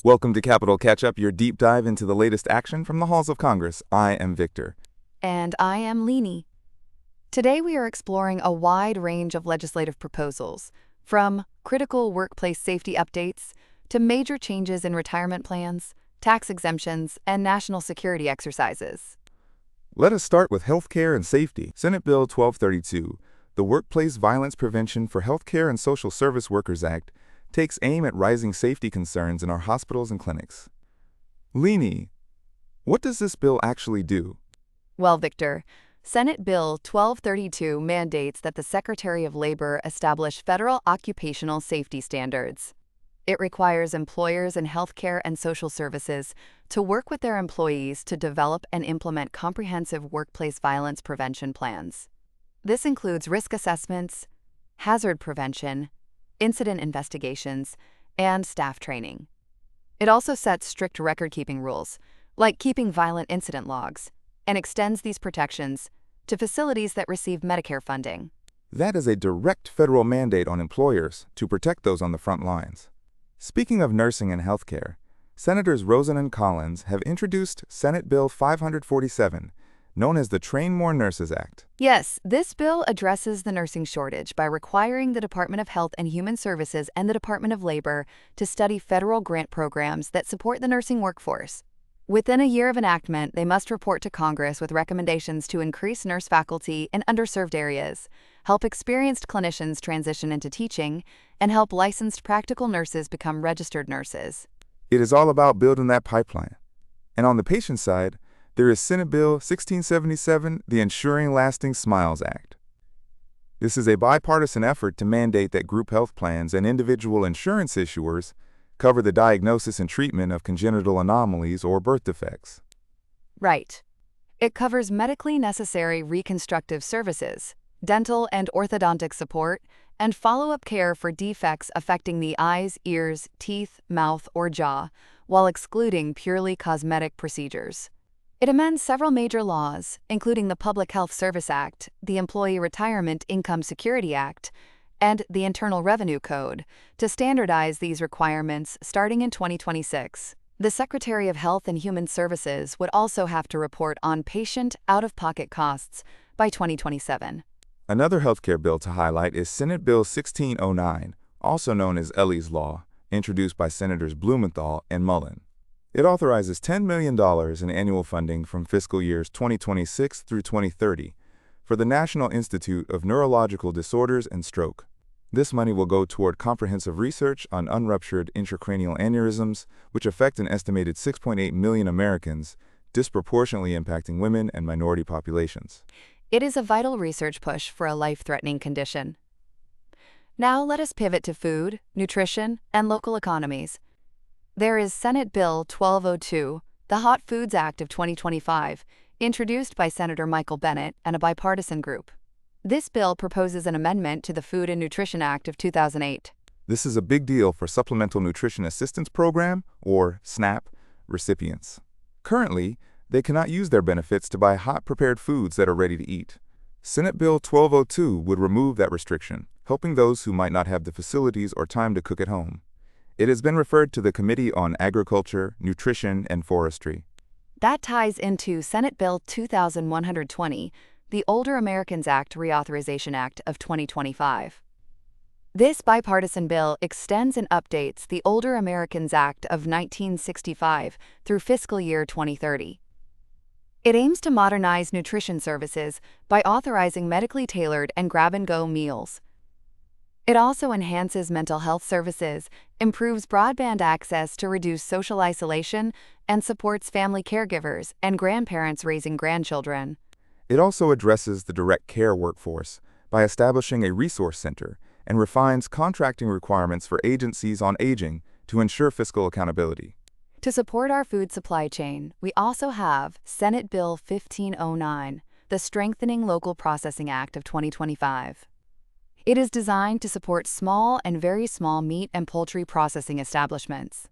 Welcome to Capital Catch-Up, your deep dive into the latest action from the halls of Congress. I am Victor. And I am Leanie. Today we are exploring a wide range of legislative proposals, from critical workplace safety updates to major changes in retirement plans, tax exemptions, and national security exercises. Let us start with healthcare and safety. Senate Bill 1232, the Workplace Violence Prevention for Healthcare and Social Service Workers Act, takes aim at rising safety concerns in our hospitals and clinics. Leanie, what does this bill actually do? Well, Victor, Senate Bill 1232 mandates that the Secretary of Labor establish federal occupational safety standards. It requires employers in healthcare and social services to work with their employees to develop and implement comprehensive workplace violence prevention plans. This includes risk assessments, hazard prevention, incident investigations, and staff training. It also sets strict record-keeping rules, like keeping violent incident logs, and extends these protections to facilities that receive Medicare funding. That is a direct federal mandate on employers to protect those on the front lines. Speaking of nursing and healthcare, Senators Rosen and Collins have introduced Senate Bill 547, known as the Train More Nurses Act. Yes, this bill addresses the nursing shortage by requiring the Department of Health and Human Services and the Department of Labor to study federal grant programs that support the nursing workforce. Within a year of enactment, they must report to Congress with recommendations to increase nurse faculty in underserved areas, help experienced clinicians transition into teaching, and help licensed practical nurses become registered nurses. It is all about building that pipeline. And on the patient side, there is Senate Bill 1677, the Ensuring Lasting Smiles Act. This is a bipartisan effort to mandate that group health plans and individual insurance issuers cover the diagnosis and treatment of congenital anomalies or birth defects. Right. It covers medically necessary reconstructive services, dental and orthodontic support, and follow-up care for defects affecting the eyes, ears, teeth, mouth, or jaw, while excluding purely cosmetic procedures. It amends several major laws, including the Public Health Service Act, the Employee Retirement Income Security Act, and the Internal Revenue Code, to standardize these requirements starting in 2026. The Secretary of Health and Human Services would also have to report on patient out-of-pocket costs by 2027. Another healthcare bill to highlight is Senate Bill 1609, also known as Ellie's Law, introduced by Senators Blumenthal and Mullen. It authorizes $10 million in annual funding from fiscal years 2026 through 2030 for the National Institute of Neurological Disorders and Stroke. This money will go toward comprehensive research on unruptured intracranial aneurysms, which affect an estimated 6.8 million Americans, disproportionately impacting women and minority populations. It is a vital research push for a life-threatening condition. Now let us pivot to food, nutrition, and local economies. There is Senate Bill 1202, the Hot Foods Act of 2025, introduced by Senator Michael Bennet and a bipartisan group. This bill proposes an amendment to the Food and Nutrition Act of 2008. This is a big deal for Supplemental Nutrition Assistance Program, or SNAP, recipients. Currently, they cannot use their benefits to buy hot prepared foods that are ready to eat. Senate Bill 1202 would remove that restriction, helping those who might not have the facilities or time to cook at home. It has been referred to the Committee on Agriculture, Nutrition, and Forestry. That ties into Senate Bill 2120, the Older Americans Act Reauthorization Act of 2025. This bipartisan bill extends and updates the Older Americans Act of 1965 through fiscal year 2030. It aims to modernize nutrition services by authorizing medically tailored and grab-and-go meals. It also enhances mental health services, improves broadband access to reduce social isolation, and supports family caregivers and grandparents raising grandchildren. It also addresses the direct care workforce by establishing a resource center and refines contracting requirements for agencies on aging to ensure fiscal accountability. To support our food supply chain, we also have Senate Bill 1509, the Strengthening Local Processing Act of 2025. It is designed to support small and very small meat and poultry processing establishments.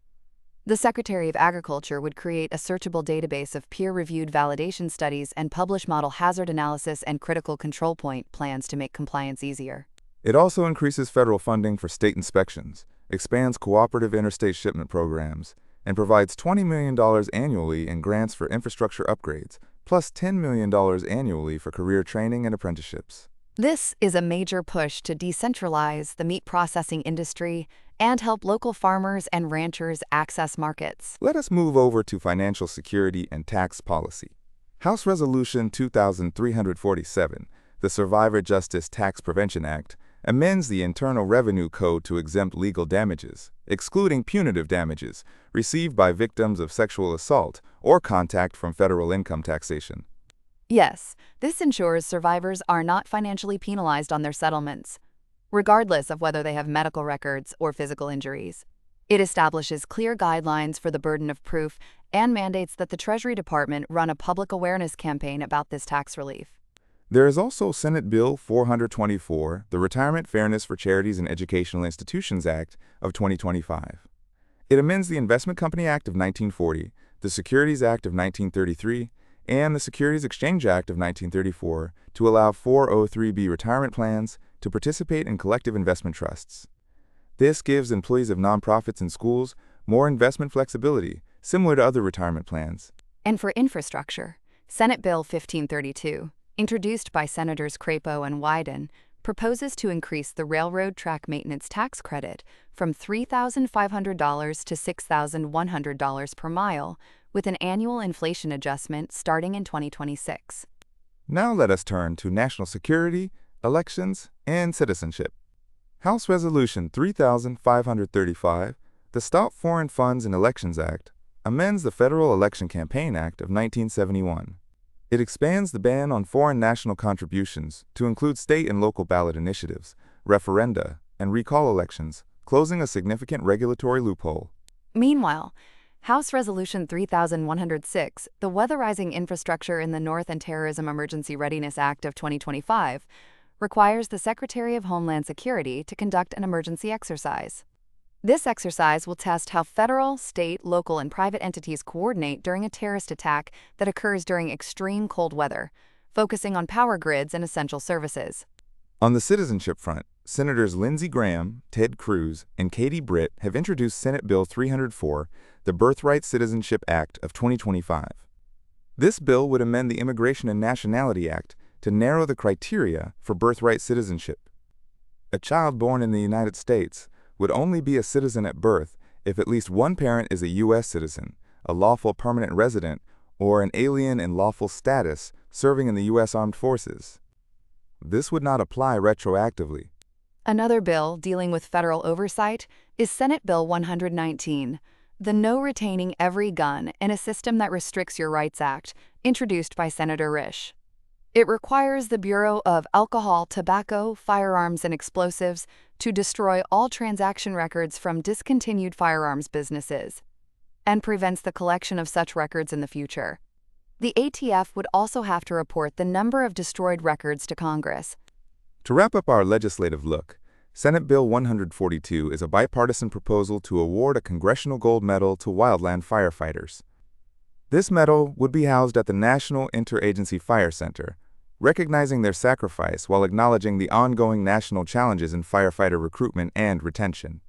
The Secretary of Agriculture would create a searchable database of peer-reviewed validation studies and publish model hazard analysis and critical control point plans to make compliance easier. It also increases federal funding for state inspections, expands cooperative interstate shipment programs, and provides $20 million annually in grants for infrastructure upgrades, plus $10 million annually for career training and apprenticeships. This is a major push to decentralize the meat processing industry and help local farmers and ranchers access markets. Let us move over to financial security and tax policy. House Resolution 2347, the Survivor Justice Tax Prevention Act, amends the Internal Revenue Code to exempt legal damages, excluding punitive damages, received by victims of sexual assault or contact from federal income taxation. Yes, this ensures survivors are not financially penalized on their settlements, regardless of whether they have medical records or physical injuries. It establishes clear guidelines for the burden of proof and mandates that the Treasury Department run a public awareness campaign about this tax relief. There is also Senate Bill 424, the Retirement Fairness for Charities and Educational Institutions Act of 2025. It amends the Investment Company Act of 1940, the Securities Act of 1933, and the Securities Exchange Act of 1934 to allow 403(b) retirement plans to participate in collective investment trusts. This gives employees of nonprofits and schools more investment flexibility, similar to other retirement plans. And for infrastructure, Senate Bill 1532, introduced by Senators Crapo and Wyden, proposes to increase the railroad track maintenance tax credit from $3,500 to $6,100 per mile, with an annual inflation adjustment starting in 2026. Now let us turn to national security, elections, and citizenship. House Resolution 3535, the Stop Foreign Funds in Elections Act, amends the Federal Election Campaign Act of 1971. It expands the ban on foreign national contributions to include state and local ballot initiatives, referenda, and recall elections, closing a significant regulatory loophole. Meanwhile, House Resolution 3106, the Weatherizing Infrastructure in the North and Terrorism Emergency Readiness Act of 2025, requires the Secretary of Homeland Security to conduct an emergency exercise. This exercise will test how federal, state, local, and private entities coordinate during a terrorist attack that occurs during extreme cold weather, focusing on power grids and essential services. On the citizenship front, Senators Lindsey Graham, Ted Cruz, and Katie Britt have introduced Senate Bill 304, the Birthright Citizenship Act of 2025. This bill would amend the Immigration and Nationality Act to narrow the criteria for birthright citizenship. A child born in the United States would only be a citizen at birth if at least one parent is a U.S. citizen, a lawful permanent resident, or an alien in lawful status serving in the U.S. Armed Forces. This would not apply retroactively. Another bill dealing with federal oversight is Senate Bill 119, the No Retaining Every Gun in a System That Restricts Your Rights Act, introduced by Senator Risch. It requires the Bureau of Alcohol, Tobacco, Firearms, and Explosives to destroy all transaction records from discontinued firearms businesses and prevents the collection of such records in the future. The ATF would also have to report the number of destroyed records to Congress. To wrap up our legislative look, Senate Bill 142 is a bipartisan proposal to award a Congressional Gold Medal to wildland firefighters. This medal would be housed at the National Interagency Fire Center, recognizing their sacrifice while acknowledging the ongoing national challenges in firefighter recruitment and retention.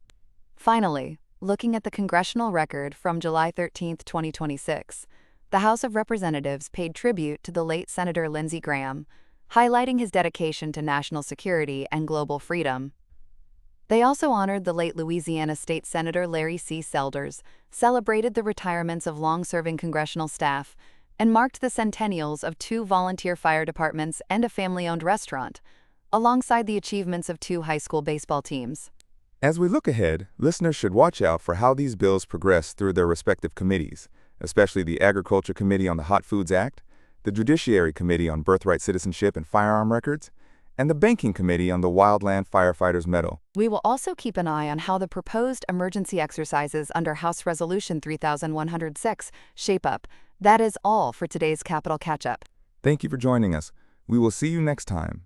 Finally, looking at the congressional record from July 13, 2026, the House of Representatives paid tribute to the late Senator Lindsey Graham, highlighting his dedication to national security and global freedom. They also honored the late Louisiana State Senator Larry C. Selders, celebrated the retirements of long-serving congressional staff, and marked the centennials of 2 volunteer fire departments and a family-owned restaurant, alongside the achievements of 2 high school baseball teams. As we look ahead, listeners should watch out for how these bills progress through their respective committees, especially the Agriculture Committee on the Hot Foods Act, the Judiciary Committee on Birthright Citizenship and Firearm Records, and the Banking Committee on the Wildland Firefighters Medal. We will also keep an eye on how the proposed emergency exercises under House Resolution 3106 shape up. That is all for today's Capital Catch-Up. Thank you for joining us. We will see you next time.